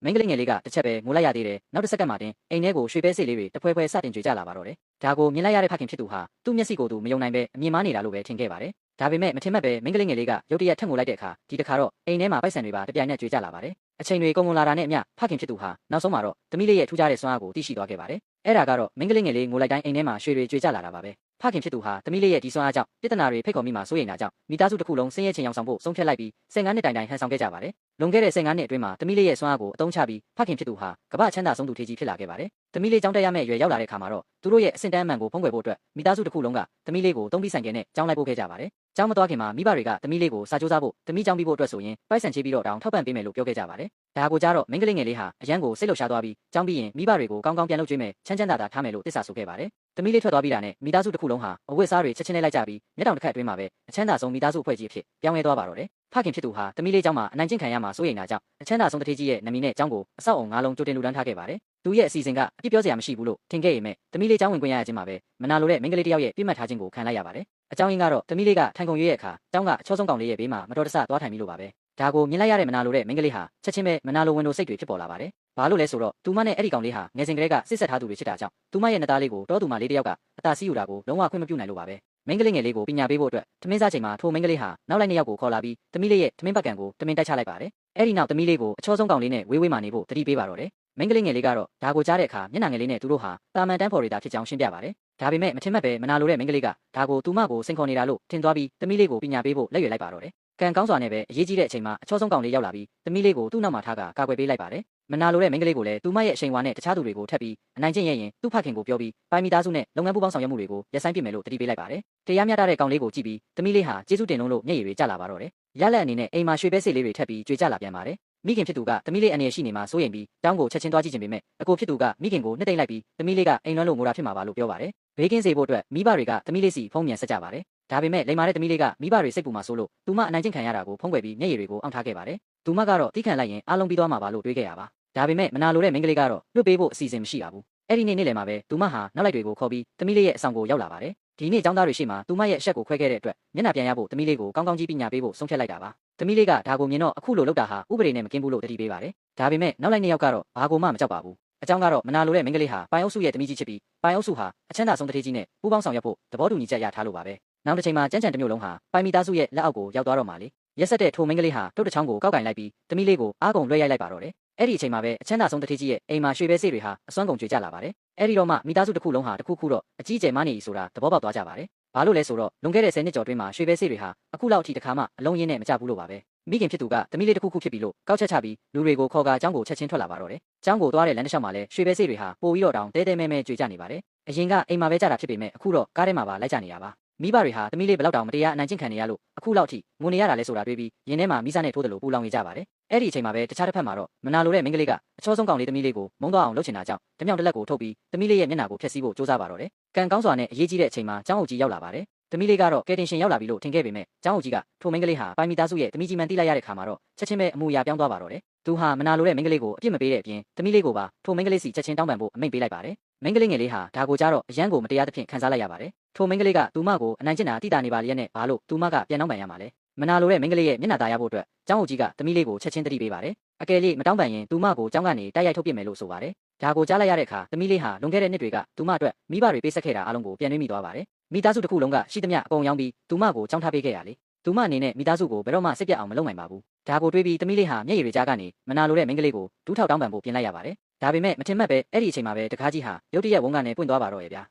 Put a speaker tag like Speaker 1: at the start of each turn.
Speaker 1: မိန်းကလေးငယ်လေးကတစ်ချက်ပဲငိုလိုက်ရသေးတယ်နောက်တစ်စက္ကန့်မှတင်အိမ်ထဲကိုရွှေပဲစိတ်လေးတွေတဖွဲဖွဲစတင်ကြွေကြလာပါတော့တယ်ဒါကိုမြင်လိုက်ရတဲ့ဖခင်ဖြစ်သူဟာသူ့မျက်စိကိုသူမယုံနိုင်ပဲအမြင်မားနေတာလို့ပဲထင်ခဲ့ပါတယ်ဒါပေမဲ့မထင်မှတ်ပဲမိန်းကလေးငယ်လေးကရုတ်တရက်ထက်ငိုလိုက်တဲ့အခါဒီတစ်ခါတော့အိမ်ထဲမှာပိုက်ဆံတွေပါတပြိုင်နက်ကြွေကြလာပါတယ်အချိန်တွေကုန်ကုန်လာတာနဲ့အမျှဖခင်ဖြစ်သူဟာနောက်ဆုံးမှာတော့သမီးလေးရဲ့ထူးခြားတဲ့စွမ်းအားကိုသိရှိသွားခဲ့ပါတယ်အဲ့ဒါကတော့မိန်းကလေးငယ်လေးငိုလိုက်တိုင်းအိမ်ထဲမှာရွှေတွေကြွေကြလာတာပါပဲဖခင်ဖြစ်သူဟာသမီးလေးရဲ့ဒီစွမ်းအားကြောင့်ပြဿနာတွေဖိတ်ခေါ်မိမှာစိုးရိမ်တာကြောင့်မိသားစုတစ်ခုလုံးဆင်းရဲခြင်းရောင်ဆောင်ဖို့ဆုံးဖြတ်လိုက်ပြီး15နှစ်တိုင်တိုင်ဟန်ဆောင်ခဲ့ကြပါတယ်လွန်ခဲ့တဲ့15နှစ်အတွင်းမှာသမီးလေးရဲ့စွမ်းအားကိုအသုံးချပြီးဖခင်ဖြစ်သူဟာကမ္ဘာချမ်းသာဆုံးသူထေကြီးဖြစ်လာခဲ့ပါတယ်သမီးလေးကျောင်းတက်ရမယ့်အရွယ်ရောက်လာတဲ့အခါမှာတော့သူတို့ရဲ့အဆင့်တန်းအမှန်ကိုဖုံးကွယ်ဖို့အတွက်မိသားစုတစ်ခုလုံးကသမီးလေးကိုသုံးပြီးဆိုင်ကယ်နဲ့ကျောင်းလိုက်ပို့ခဲ့ကြပါတယ်ကျောင်းမသွားခင်မှာမိဘတွေကသမီးလေးကိုစာကြိုးစားဖို့သမီးကျောင်းပြီးဖို့အတွက်ဆိုရင်ပိုက်ဆံချေးပြီးတော့တောင်းထောက်ပံ့ပေးမယ်လို့ပြောခဲ့ကြပါတယ်ဒါကိုကြားတော့မိန်းကလေးငယ်လေးဟာအရန်ကိုစိတ်လှုပ်ရှားသွားပြီးကျောင်းပြီးရင်မိဘတွေကိုကောင်းကောင်းပြန်လုပ်ကျွေးမယ်ချမ်းချမ်းသာသာထားမယ်လို့တစ္ဆာဆိုခဲ့ပါတယ်သမီးလေးထွက်သွားပြီးတာနဲ့မိသားစုတစ်ခုလုံးဟာအဝတ်အစားတွေချက်ချင်းနဲ့လိုက်ကြပြီးမျက်တောင်တစ်ခတ်အတွင်းမှာပဲအချမ်းသာဆုံးမိသားစုအဖွဲ့ကြီးအဖြစ်ပြောင်းလဲသွားပါတော့တယ်ဖခင်ဖြစ်သူဟာသမီးလေးကျောင်းမှာအနိုင်ကျင့်ခံရမှာစိုးရိမ်တာကြောင့်အချမ်းသာဆုံးတထေးကြီးရဲ့နာမည်နဲ့ကျောင်းကိုအဆောက်အုံ9လုံးကြိုတင်လူတန်းထားခဲ့ပါတယ်သူရဲ့အစီအစဉ်ကအပြစ်ပြောစရာမရှိဘူးလို့ထင်ခဲ့ရမယ်သမီးလေးကျောင်းဝင်ခွင့်ရခြင်းမှာပဲမနာလိုတဲ့မိန်းကလေးတစ်ယောက်ရဲ့ပြစ်မှတ်ထားခြင်းကိုခံလိုက်ရပါတယ်အကြောင်းရင်းကတော့သမီးလေးကထိုင်ကုန်ရွေးရဲ့အခါကျောင်းကအချောဆုံးကောင်လေးရဲ့ဘေးမှာမတော်တဆသွားထိုင်ပြီးလို့ပါပဲဒါကိုမြင်လိုက်ရတဲ့မနာလိုတဲ့မိန်းကလေးဟာချက်ချင်းပဲမနာလိုဝင်လိုစိတ်တွေဖြစ်ပေါ်လာပါတယ်ဘာလို့လဲဆိုတော့သူမနဲ့အဲ့ဒီကောင်လေးဟာငယ်စဉ်ကတည်းကစစ်ဆက်ထားသူတွေဖြစ်တာကြောင့်သူမရဲ့နှသားလေးကိုတောသူမလေးတစ်ယောက်ကအသာစီးယူတာကိုလုံးဝခွင့်မပြုနိုင်လို့ပါပဲမိန်းကလေးငယ်လေးကိုပညာပေးဖို့အတွက်ထမင်းစားချိန်မှာထိုမိန်းကလေးဟာနောက်လိုက်နှစ်ယောက်ကိုခေါ်လာပြီးသမီးလေးရဲ့ထမင်းပတ်ကန်ကိုတမင်တိုက်ချလိုက်ပါတယ်အဲ့ဒီနောက်သမီးလေးကိုအချောဆုံးကောင်လေးနဲ့ဝေးဝေးမှနေဖို့တတိပေးပါတော့တယ်မိန်းကလေးငယ်လေးကတော့ဒါကိုကြားတဲ့အခါမျက်နှာငယ်လေးနဲ့သူတို့ဟာတာမန်တန်းဖော်ရီတာဖြစ်ကြောင်းရှင်းပြပါတယ်ဒါပေမဲ့မထင်မှတ်ပဲမနာလိုတဲ့မိန်းကလေးကဒါကိုသူမကိုစိန်ခေါ်နေတာလို့ထင်သွားပြီးသမီးလေးကိုပညာပေးဖို့လက်ရွယ်လိုက်ပါတော့တယ်ကံကောင်းစွာနဲ့ပဲအရေးကြီးတဲ့အချိန်မှာအချောဆုံးကောင်လေးရောက်လာပြီးသမီးလေးကိုသူ့နောက်မှာထားကကာကွယ်ပေးလိုက်ပါတယ်မနာလိုတဲ့မိန်းကလေးကိုလည်းသူမရဲ့အချိန်ဝါနဲ့တခြားသူတွေကိုထပ်ပြီးအနိုင်ကျင့်ရရင်သူ့ဖခင်ကိုပြောပြီးပိုင်းမိသားစုနဲ့လုပ်ငန်းပူးပေါင်းဆောင်ရွက်မှုတွေကိုရပ်ဆိုင်းပစ်မယ်လို့တတိပေးလိုက်ပါတယ်တရားမျှတတဲ့ကောင်လေးကိုကြည့်ပြီးသမီးလေးဟာကျေးဇူးတင်လို့မျက်ရည်တွေကျလာပါတော့တယ်ရလက်အနေနဲ့အိမ်မှာရွှေပဲစိတ်လေးတွေထပ်ပြီးကြွေကြလာပြန်ပါတယ်မိခင်ဖြစ်သူကသမီးလေးအနေနဲ့ရှိနေမှာစိုးရိမ်ပြီးတောင်းကိုချက်ချင်းသွားကြည့်ခြင်းပေမဲ့အကိုဖြစ်သူကမိခင်ကိုနှစ်သိမ့်လိုက်ပြီးသမီးလေးကအိမ်လွှမ်းလို့ငိုတာဖြစ်မှာပါလို့ပြောပါတယ်ဘေးကင်းစေဖို့အတွက်မိဘတွေကသမီးလေးစီဖုံးမြန်ဆက်ကြပါတယ်ဒါပေမဲ့လိမ္မာတဲ့သမီးလေးကမိဘတွေစိတ်ပူမှာစိုးလို့သူမအနိုင်ကျင့်ခံရတာကိုဖုံးကွယ်ပြီးမျက်ရည်တွေကိုအောင့်ထားခဲ့ပါတယ်သူမကတော့တီးခံလိုက်ရင်အားလုံးပြီးသွားမှာပါလို့တွေးခဲ့ရပါဒါပေမဲ့မနာလိုတဲ့မိန်းကလေးကတော့လွတ်ပေးဖို့အစီအစဉ်မရှိပါဘူးအဲ့ဒီနေ့လယ်မှာပဲသူမဟာနောက်လိုက်တွေကိုခေါ်ပြီးသမီးလေးရဲ့အဆောင်ကိုရောက်လာပါတယ်ဒီနေ့ကျောင်းသားတွေရှိမှသူမရဲ့အဆက်ကိုခွဲခဲ့တဲ့အတွက်မျက်နှာပြန်ရဖို့သမီးလေးကိုကောင်းကောင်းကြီးပညာပေးဖို့ဆုံးဖြတ်လိုက်တာပါသမီးလေးကဒါကိုမြင်တော့အခုလိုလုပ်တာဟာဥပဒေနဲ့မကင်းဘူးလို့တတိပေးပါတယ်ဒါပေမဲ့နောက်လိုက်နှစ်ယောက်ကတော့ဘာကိုမှမကြောက်ပါဘူးအကြောင်းကတော့မနာလိုတဲ့မိန်းကလေးဟာပိုင်အုပ်စုရဲ့သမီးကြီးချစ်ပြီးပိုင်အုပ်စုဟာအချမ်းသာဆုံးတထေးကြီးနဲ့ပူးပေါင်းဆောင်ရွက်ဖို့သဘောတူညီချက်ရထားလို့ပါပဲနောက်တစ်ချိန်မှာကြမ်းကြံတစ်မျိုးလုံးဟာပိုင်မိသားစုရဲ့လက်အောက်ကိုရောက်သွားတော့မှလေရက်ဆက်တဲ့ထိုမိန်းကလေးဟာတုတ်တစ်ချောင်းကိုကောက်ကင်လိုက်ပြီးသမီးလေးကိုအားကုန်လွှဲရိုက်လိုက်ပါတော့တယ်အဲ့ဒီအချိန်မှာပဲအချမ်းသာဆုံးတထေးကြီးရဲ့အိမ်မှာရွှေပဲစိတ်တွေဟာအစွမ်းကုန်ကြွေကြလာပါတယ်အဲ့ဒီတော့မှမိသားစုတစ်ခုလုံးဟာတစ်ခုခုတော့အကြီးကျယ်မနေဆိုတာသဘောပေါက်သွားကြပါတယ်ဘာလို့လဲဆိုတော့လွန်ခဲ့တဲ့10နှစ်ကျော်တွင်းမှာရွှေပဲစိတ်တွေဟာအခုလောက်အထိတစ်ခါမှအလုံးရင်းနဲ့မကြဘူးလို့ပါပဲမိခင်ဖြစ်သူကသမီးလေးတစ်ခုခုဖြစ်ပြီးလို့ကောက်ချက်ချပြီးလူတွေကိုခေါ်ကာကျောင်းကိုချက်ချင်းထွက်လာပါတော့တယ်ကျောင်းကိုသွားတဲ့လမ်းတစ်လျှောက်မှာလဲရွှေပဲစိတ်တွေဟာပိုပြီးတော့တောင်တဲတဲမဲမဲကြွေကြနေပါတယ်အရင်ကအိမ်မှာပဲကြတာဖြစ်ပေမဲ့အခုတော့ကားထဲမှာပါလိုက်ကြနေတာပါမိဘတွေဟာသမီးလေးဘလောက်တောင်မတရားအနိုင်ကျင့်ခံနေရလို့အခုလောက်ထိငိုနေရတာလဲဆိုတာတွေးပြီးရင်ထဲမှာမိစားနဲ့ထိုးတယ်လို့ပူလောင်နေကြပါတယ်အဲ့ဒီအချိန်မှာပဲတခြားတစ်ဖက်မှာတော့မနာလိုတဲ့မိန်းကလေးကအချောဆုံးကောင်လေးသမီးလေးကိုမုန်းသွားအောင်လုပ်ချင်တာကြောင့်တမြောင်တစ်လက်ကိုထုတ်ပြီးသမီးလေးရဲ့မျက်နှာကိုဖျက်ဆီးဖို့ကြိုးစားပါတော့တယ်ကံကောင်းစွာနဲ့အရေးကြီးတဲ့အချိန်မှာကျောင်းအုပ်ကြီးရောက်လာပါတယ်သမီးလေးကတော့ကယ်တင်ရှင်ရောက်လာပြီလို့ထင်ခဲ့ပေမဲ့ကျောင်းအုပ်ကြီးကထိုမိန်းကလေးဟာပိုင်မိသားစုရဲ့သမီးကြီးမှန်တိလိုက်ရတဲ့ခါမှာတော့ချက်ချင်းပဲအမူအရာပြောင်းသွားပါတော့တယ်သူဟာမနာလိုတဲ့မိန်းကလေးကိုအပြစ်မပေးတဲ့အပြင်သမီးလေးကိုပါထိုမိန်းကလေးစီချက်ချင်းတောင်းပန်ဖို့အမိန့်ပေးလိုက်ပါတယ်မိန်းကလေးငယ်လေးဟာဒါကိုကြားတော့အရန်ကိုမတရားသဖြင့်ခံစားလိုက်ရပါတယ်ထိုမိန်းကလေးကသူမကိုအနိုင်ကျင့်တာတိတာနေပါလျက်နဲ့ဘာလို့သူမကပြန်တောင်းပန်ရမှာလဲမနာလိုတဲ့မိန်းကလေးရဲ့မျက်နှာသာရဖို့အတွက်ကျောင်းအုပ်ကြီးကသမီးလေးကိုချက်ချင်းတတိပေးပါတယ်အကယ်၍မတောင်းပန်ရင်သူမကိုကျောင်းကနေတိုက်ရိုက်ထုတ်ပစ်မယ်လို့ဆိုပါတယ်ဒါကိုကြားလိုက်ရတဲ့အခါသမီးလေးဟာလွန်ခဲ့တဲ့နှစ်တွေကသူမအတွက်မိဘတွေပေးဆက်ခဲ့တာအလုံးကိုပြန်နှွေးမိသွားပါတယ်မိသားစုတစ်ခုလုံးကရှိသမျှအကုန်ရောင်းပြီးသူမကိုကျောင်းထားပေးခဲ့ရလေသူမအနေနဲ့မိသားစုကိုဘယ်တော့မှစိတ်ပြတ်အောင်မလုပ်နိုင်ပါဘူးဒါကိုတွေးပြီးသမီးလေးဟာမျက်ရည်တွေကြားကနေမနာလိုတဲ့မိန်းကလေးကိုဒူးထောက်တောင်းပန်ဖို့ပြင်လိုက်ရပါတယ်ဒါပေမဲ့မထင်မှတ်ပဲအဲ့ဒီအချိန်မှာပဲတကားကြီးဟာရုတ်တရက်ဝုန်းကနေပွင့်သွားပါတော့ရဲ့ဗျာ